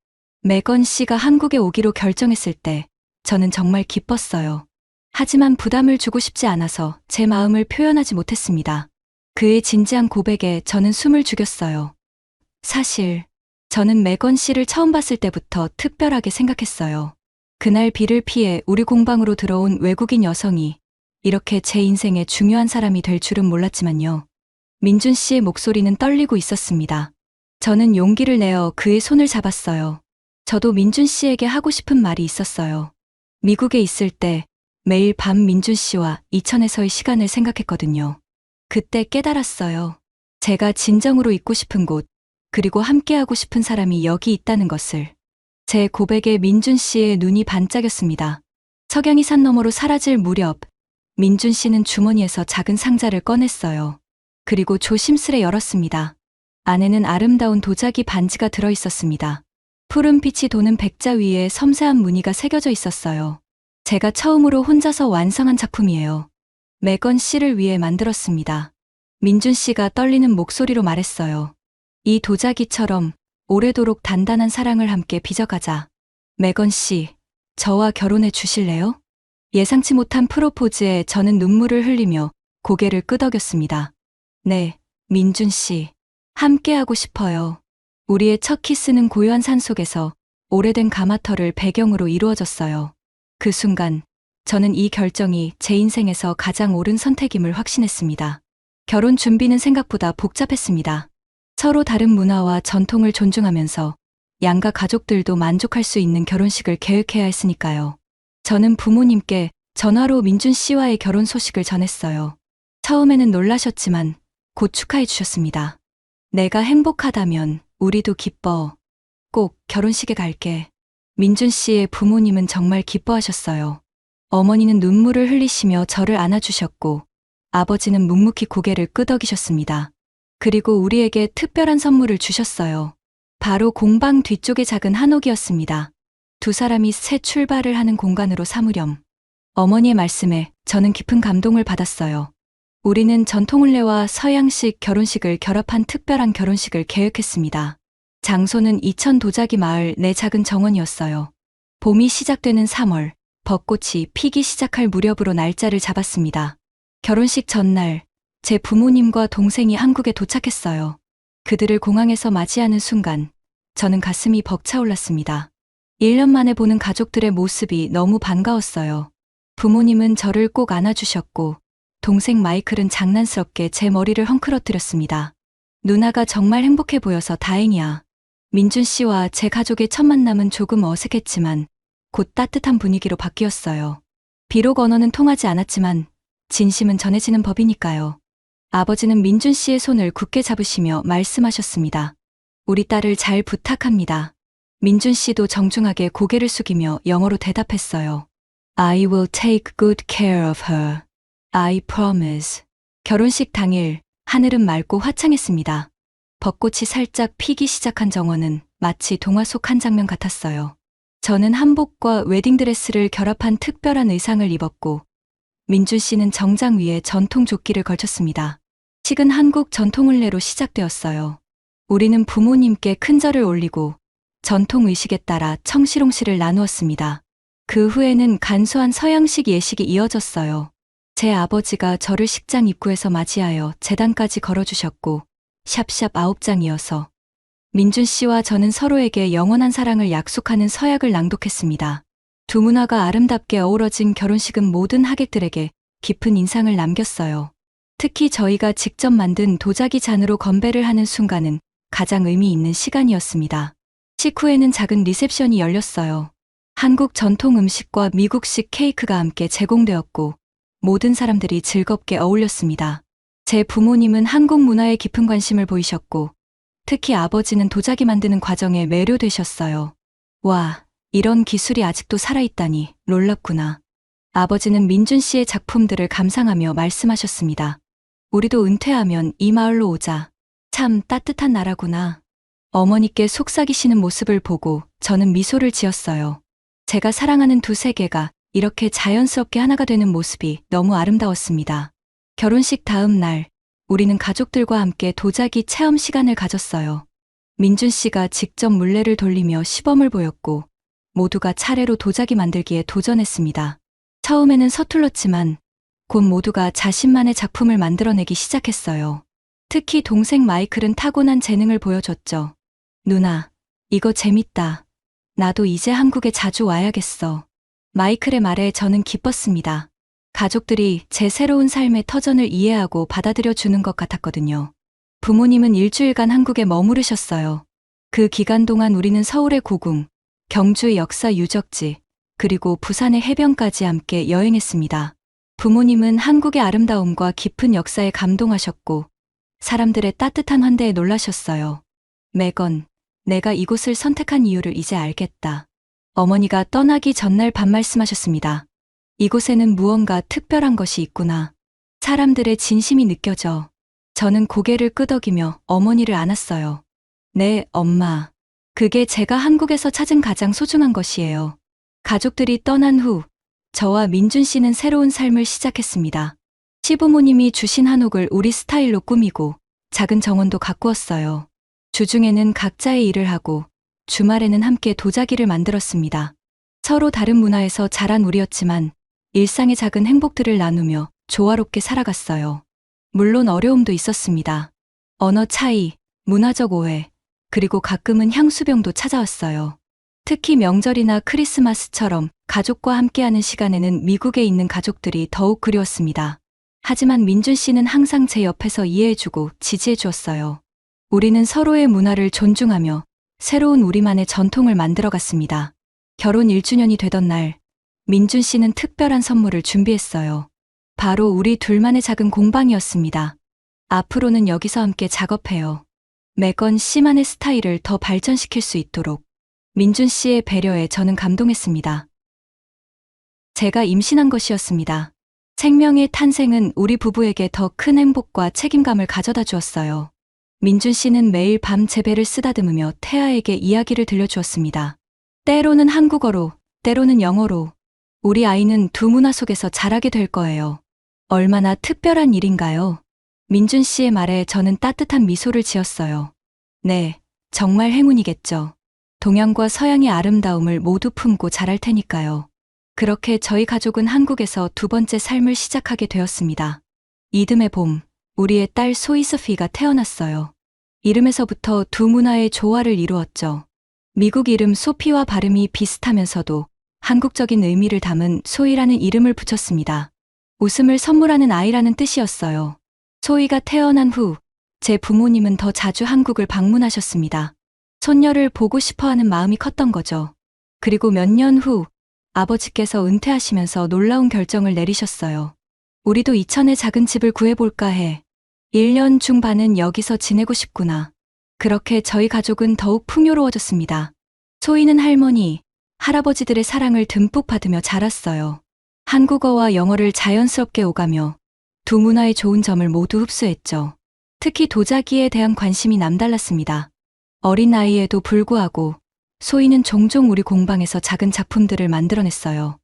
메건 씨가 한국에 오기로 결정했을 때 저는 정말 기뻤어요. 하지만 부담을 주고 싶지 않아서 제 마음을 표현하지 못했습니다. 그의 진지한 고백에 저는 숨을 죽였어요. 사실 저는 메건 씨를 처음 봤을 때부터 특별하게 생각했어요. 그날 비를 피해 우리 공방으로 들어온 외국인 여성이 이렇게 제 인생의 중요한 사람이 될 줄은 몰랐지만요. 민준 씨의 목소리는 떨리고 있었습니다. 저는 용기를 내어 그의 손을 잡았어요. 저도 민준 씨에게 하고 싶은 말이 있었어요. 미국에 있을 때 매일 밤 민준 씨와 이천에서의 시간을 생각했거든요. 그때 깨달았어요. 제가 진정으로 있고 싶은 곳, 그리고 함께하고 싶은 사람이 여기 있다는 것을. 제 고백에 민준 씨의 눈이 반짝였습니다. 석양이 산 너머로 사라질 무렵, 민준 씨는 주머니에서 작은 상자를 꺼냈어요. 그리고 조심스레 열었습니다. 안에는 아름다운 도자기 반지가 들어 있었습니다. 푸른 빛이 도는 백자 위에 섬세한 무늬가 새겨져 있었어요. 제가 처음으로 혼자서 완성한 작품이에요. 메건 씨를 위해 만들었습니다. 민준 씨가 떨리는 목소리로 말했어요. 이 도자기처럼 오래도록 단단한 사랑을 함께 빚어가자. 메건 씨, 저와 결혼해 주실래요? 예상치 못한 프로포즈에 저는 눈물을 흘리며 고개를 끄덕였습니다. 네, 민준 씨. 함께하고 싶어요. 우리의 첫 키스는 고요한 산속에서 오래된 가마터를 배경으로 이루어졌어요. 그 순간 저는 이 결정이 제 인생에서 가장 옳은 선택임을 확신했습니다. 결혼 준비는 생각보다 복잡했습니다. 서로 다른 문화와 전통을 존중하면서 양가 가족들도 만족할 수 있는 결혼식을 계획해야 했으니까요. 저는 부모님께 전화로 민준 씨와의 결혼 소식을 전했어요. 처음에는 놀라셨지만 곧 축하해 주셨습니다. 내가 행복하다면 우리도 기뻐. 꼭 결혼식에 갈게. 민준 씨의 부모님은 정말 기뻐하셨어요. 어머니는 눈물을 흘리시며 저를 안아주셨고 아버지는 묵묵히 고개를 끄덕이셨습니다. 그리고 우리에게 특별한 선물을 주셨어요. 바로 공방 뒤쪽의 작은 한옥이었습니다. 두 사람이 새 출발을 하는 공간으로 삼으렴. 어머니의 말씀에 저는 깊은 감동을 받았어요. 우리는 전통혼례와 서양식 결혼식을 결합한 특별한 결혼식을 계획했습니다. 장소는 이천 도자기 마을 내 작은 정원이었어요. 봄이 시작되는 3월, 벚꽃이 피기 시작할 무렵으로 날짜를 잡았습니다. 결혼식 전날, 제 부모님과 동생이 한국에 도착했어요. 그들을 공항에서 맞이하는 순간, 저는 가슴이 벅차올랐습니다. 1년 만에 보는 가족들의 모습이 너무 반가웠어요. 부모님은 저를 꼭 안아주셨고, 동생 마이클은 장난스럽게 제 머리를 헝클어뜨렸습니다. 누나가 정말 행복해 보여서 다행이야. 민준 씨와 제 가족의 첫 만남은 조금 어색했지만 곧 따뜻한 분위기로 바뀌었어요. 비록 언어는 통하지 않았지만 진심은 전해지는 법이니까요. 아버지는 민준 씨의 손을 굳게 잡으시며 말씀하셨습니다. 우리 딸을 잘 부탁합니다. 민준 씨도 정중하게 고개를 숙이며 영어로 대답했어요. I will take good care of her. I promise. 결혼식 당일 하늘은 맑고 화창했습니다. 벚꽃이 살짝 피기 시작한 정원은 마치 동화 속 한 장면 같았어요. 저는 한복과 웨딩드레스를 결합한 특별한 의상을 입었고 민준 씨는 정장 위에 전통 조끼를 걸쳤습니다. 식은 한국 전통혼례로 시작되었어요. 우리는 부모님께 큰 절을 올리고 전통 의식에 따라 청시롱시를 나누었습니다. 그 후에는 간소한 서양식 예식이 이어졌어요. 제 아버지가 저를 식장 입구에서 맞이하여 제단까지 걸어주셨고 샵샵 9장이어서 민준 씨와 저는 서로에게 영원한 사랑을 약속하는 서약을 낭독했습니다. 두 문화가 아름답게 어우러진 결혼식은 모든 하객들에게 깊은 인상을 남겼어요. 특히 저희가 직접 만든 도자기 잔으로 건배를 하는 순간은 가장 의미 있는 시간이었습니다. 식후에는 작은 리셉션이 열렸어요. 한국 전통 음식과 미국식 케이크가 함께 제공되었고 모든 사람들이 즐겁게 어울렸습니다. 제 부모님은 한국 문화에 깊은 관심을 보이셨고 특히 아버지는 도자기 만드는 과정에 매료되셨어요. 와, 이런 기술이 아직도 살아있다니 놀랍구나. 아버지는 민준 씨의 작품들을 감상하며 말씀하셨습니다. 우리도 은퇴하면 이 마을로 오자. 참 따뜻한 나라구나. 어머니께 속삭이시는 모습을 보고 저는 미소를 지었어요. 제가 사랑하는 두 세계가 이렇게 자연스럽게 하나가 되는 모습이 너무 아름다웠습니다. 결혼식 다음 날, 우리는 가족들과 함께 도자기 체험 시간을 가졌어요. 민준 씨가 직접 물레를 돌리며 시범을 보였고 모두가 차례로 도자기 만들기에 도전했습니다. 처음에는 서툴렀지만 곧 모두가 자신만의 작품을 만들어내기 시작했어요. 특히 동생 마이클은 타고난 재능을 보여줬죠. 누나, 이거 재밌다. 나도 이제 한국에 자주 와야겠어. 마이클의 말에 저는 기뻤습니다. 가족들이 제 새로운 삶의 터전을 이해하고 받아들여 주는 것 같았거든요. 부모님은 일주일간 한국에 머무르셨어요. 그 기간 동안 우리는 서울의 고궁, 경주의 역사 유적지, 그리고 부산의 해변까지 함께 여행했습니다. 부모님은 한국의 아름다움과 깊은 역사에 감동하셨고 사람들의 따뜻한 환대에 놀라셨어요. 매건, 내가 이곳을 선택한 이유를 이제 알겠다. 어머니가 떠나기 전날 밥 말씀하셨습니다. 이곳에는 무언가 특별한 것이 있구나. 사람들의 진심이 느껴져. 저는 고개를 끄덕이며 어머니를 안았어요. 네, 엄마. 그게 제가 한국에서 찾은 가장 소중한 것이에요. 가족들이 떠난 후 저와 민준 씨는 새로운 삶을 시작했습니다. 시부모님이 주신 한옥을 우리 스타일로 꾸미고 작은 정원도 가꾸었어요. 주중에는 각자의 일을 하고 주말에는 함께 도자기를 만들었습니다. 서로 다른 문화에서 자란 우리였지만 일상의 작은 행복들을 나누며 조화롭게 살아갔어요. 물론 어려움도 있었습니다. 언어 차이, 문화적 오해, 그리고 가끔은 향수병도 찾아왔어요. 특히 명절이나 크리스마스처럼 가족과 함께하는 시간에는 미국에 있는 가족들이 더욱 그리웠습니다. 하지만 민준 씨는 항상 제 옆에서 이해해주고 지지해주었어요. 우리는 서로의 문화를 존중하며 새로운 우리만의 전통을 만들어갔습니다. 결혼 1주년이 되던 날, 민준 씨는 특별한 선물을 준비했어요. 바로 우리 둘만의 작은 공방이었습니다. 앞으로는 여기서 함께 작업해요. 매건 씨만의 스타일을 더 발전시킬 수 있도록. 민준 씨의 배려에 저는 감동했습니다. 제가 임신한 것이었습니다. 생명의 탄생은 우리 부부에게 더 큰 행복과 책임감을 가져다 주었어요. 민준 씨는 매일 밤 제 배를 쓰다듬으며 태아에게 이야기를 들려주었습니다. 때로는 한국어로, 때로는 영어로. 우리 아이는 두 문화 속에서 자라게 될 거예요. 얼마나 특별한 일인가요? 민준 씨의 말에 저는 따뜻한 미소를 지었어요. 네, 정말 행운이겠죠. 동양과 서양의 아름다움을 모두 품고 자랄 테니까요. 그렇게 저희 가족은 한국에서 두 번째 삶을 시작하게 되었습니다. 이듬해 봄, 우리의 딸 소이소피가 태어났어요. 이름에서부터 두 문화의 조화를 이루었죠. 미국 이름 소피와 발음이 비슷하면서도 한국적인 의미를 담은 소이라는 이름을 붙였습니다. 웃음을 선물하는 아이라는 뜻이었어요. 소이가 태어난 후 제 부모님은 더 자주 한국을 방문하셨습니다. 손녀를 보고 싶어하는 마음이 컸던 거죠. 그리고 몇 년 후 아버지께서 은퇴하시면서 놀라운 결정을 내리셨어요. 우리도 이천에 작은 집을 구해볼까 해. 1년 중 반은 여기서 지내고 싶구나. 그렇게 저희 가족은 더욱 풍요로워졌습니다. 소희는 할머니, 할아버지들의 사랑을 듬뿍 받으며 자랐어요. 한국어와 영어를 자연스럽게 오가며 두 문화의 좋은 점을 모두 흡수했죠. 특히 도자기에 대한 관심이 남달랐습니다. 어린 나이에도 불구하고 소희는 종종 우리 공방에서 작은 작품들을 만들어냈어요.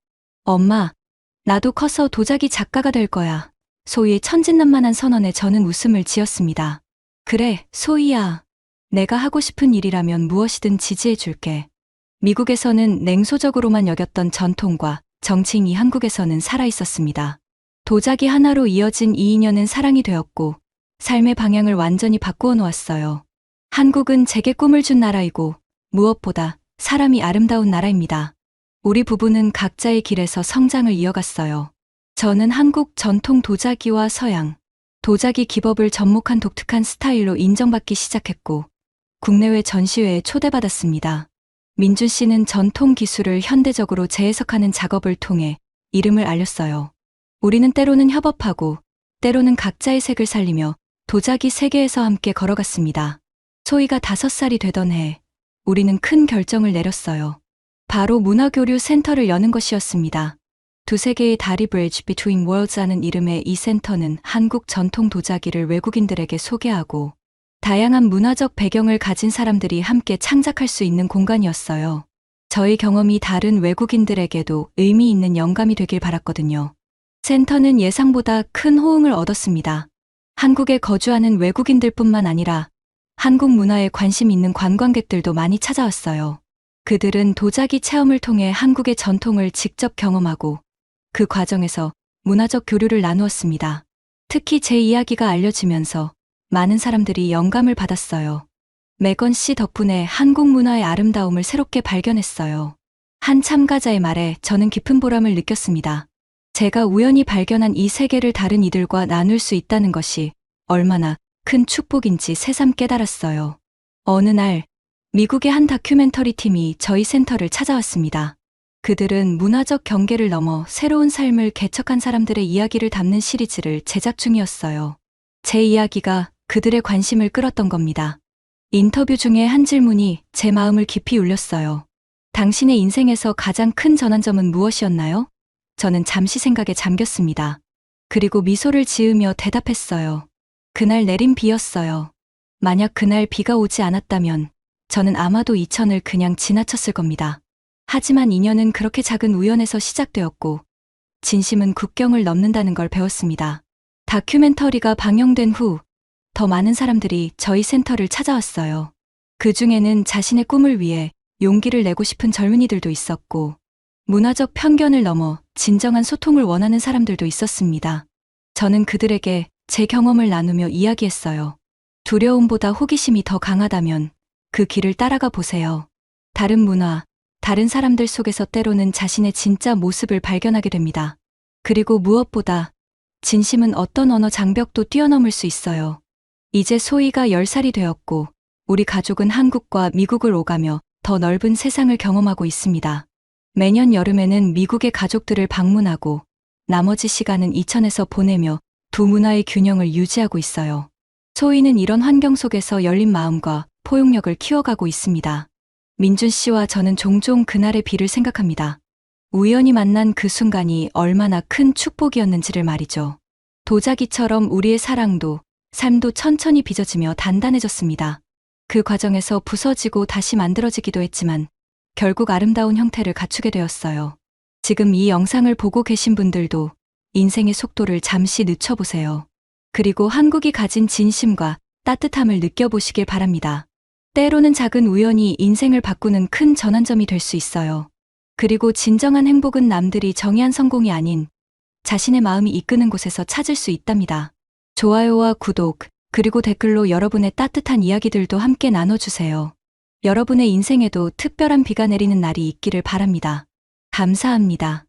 엄마, 나도 커서 도자기 작가가 될 거야. 소희의 천진난만한 선언에 저는 웃음을 지었습니다. 그래, 소희야. 내가 하고 싶은 일이라면 무엇이든 지지해줄게. 미국에서는 냉소적으로만 여겼던 전통과 정칭이 한국에서는 살아있었습니다. 도자기 하나로 이어진 이 인연은 사랑이 되었고 삶의 방향을 완전히 바꾸어 놓았어요. 한국은 제게 꿈을 준 나라이고 무엇보다 사람이 아름다운 나라입니다. 우리 부부는 각자의 길에서 성장을 이어갔어요. 저는 한국 전통 도자기와 서양, 도자기 기법을 접목한 독특한 스타일로 인정받기 시작했고 국내외 전시회에 초대받았습니다. 민준 씨는 전통 기술을 현대적으로 재해석하는 작업을 통해 이름을 알렸어요. 우리는 때로는 협업하고 때로는 각자의 색을 살리며 도자기 세계에서 함께 걸어갔습니다. 소희가 5살이 되던 해 우리는 큰 결정을 내렸어요. 바로 문화교류 센터를 여는 것이었습니다. 두세 개의 다리 브리지 비트윈 월드라는 이름의 이 센터는 한국 전통 도자기를 외국인들에게 소개하고 다양한 문화적 배경을 가진 사람들이 함께 창작할 수 있는 공간이었어요. 저희 경험이 다른 외국인들에게도 의미 있는 영감이 되길 바랐거든요. 센터는 예상보다 큰 호응을 얻었습니다. 한국에 거주하는 외국인들뿐만 아니라 한국 문화에 관심 있는 관광객들도 많이 찾아왔어요. 그들은 도자기 체험을 통해 한국의 전통을 직접 경험하고 그 과정에서 문화적 교류를 나누었습니다. 특히 제 이야기가 알려지면서 많은 사람들이 영감을 받았어요. 매건 씨 덕분에 한국 문화의 아름다움을 새롭게 발견했어요. 한 참가자의 말에 저는 깊은 보람을 느꼈습니다. 제가 우연히 발견한 이 세계를 다른 이들과 나눌 수 있다는 것이 얼마나 큰 축복인지 새삼 깨달았어요. 어느 날 미국의 한 다큐멘터리 팀이 저희 센터를 찾아왔습니다. 그들은 문화적 경계를 넘어 새로운 삶을 개척한 사람들의 이야기를 담는 시리즈를 제작 중이었어요. 제 이야기가 그들의 관심을 끌었던 겁니다. 인터뷰 중에 한 질문이 제 마음을 깊이 울렸어요. 당신의 인생에서 가장 큰 전환점은 무엇이었나요? 저는 잠시 생각에 잠겼습니다. 그리고 미소를 지으며 대답했어요. 그날 내린 비였어요. 만약 그날 비가 오지 않았다면 저는 아마도 이천을 그냥 지나쳤을 겁니다. 하지만 인연은 그렇게 작은 우연에서 시작되었고 진심은 국경을 넘는다는 걸 배웠습니다. 다큐멘터리가 방영된 후 더 많은 사람들이 저희 센터를 찾아왔어요. 그 중에는 자신의 꿈을 위해 용기를 내고 싶은 젊은이들도 있었고 문화적 편견을 넘어 진정한 소통을 원하는 사람들도 있었습니다. 저는 그들에게 제 경험을 나누며 이야기했어요. 두려움보다 호기심이 더 강하다면 그 길을 따라가 보세요. 다른 문화, 다른 사람들 속에서 때로는 자신의 진짜 모습을 발견하게 됩니다. 그리고 무엇보다 진심은 어떤 언어 장벽도 뛰어넘을 수 있어요. 이제 소희가 10살이 되었고 우리 가족은 한국과 미국을 오가며 더 넓은 세상을 경험하고 있습니다. 매년 여름에는 미국의 가족들을 방문하고 나머지 시간은 이천에서 보내며 두 문화의 균형을 유지하고 있어요. 소희는 이런 환경 속에서 열린 마음과 포용력을 키워가고 있습니다. 민준 씨와 저는 종종 그날의 비를 생각합니다. 우연히 만난 그 순간이 얼마나 큰 축복이었는지를 말이죠. 도자기처럼 우리의 사랑도 삶도 천천히 빚어지며 단단해졌습니다. 그 과정에서 부서지고 다시 만들어지기도 했지만 결국 아름다운 형태를 갖추게 되었어요. 지금 이 영상을 보고 계신 분들도 인생의 속도를 잠시 늦춰보세요. 그리고 한국이 가진 진심과 따뜻함을 느껴보시길 바랍니다. 때로는 작은 우연이 인생을 바꾸는 큰 전환점이 될 수 있어요. 그리고 진정한 행복은 남들이 정의한 성공이 아닌 자신의 마음이 이끄는 곳에서 찾을 수 있답니다. 좋아요와 구독, 그리고 댓글로 여러분의 따뜻한 이야기들도 함께 나눠주세요. 여러분의 인생에도 특별한 비가 내리는 날이 있기를 바랍니다. 감사합니다.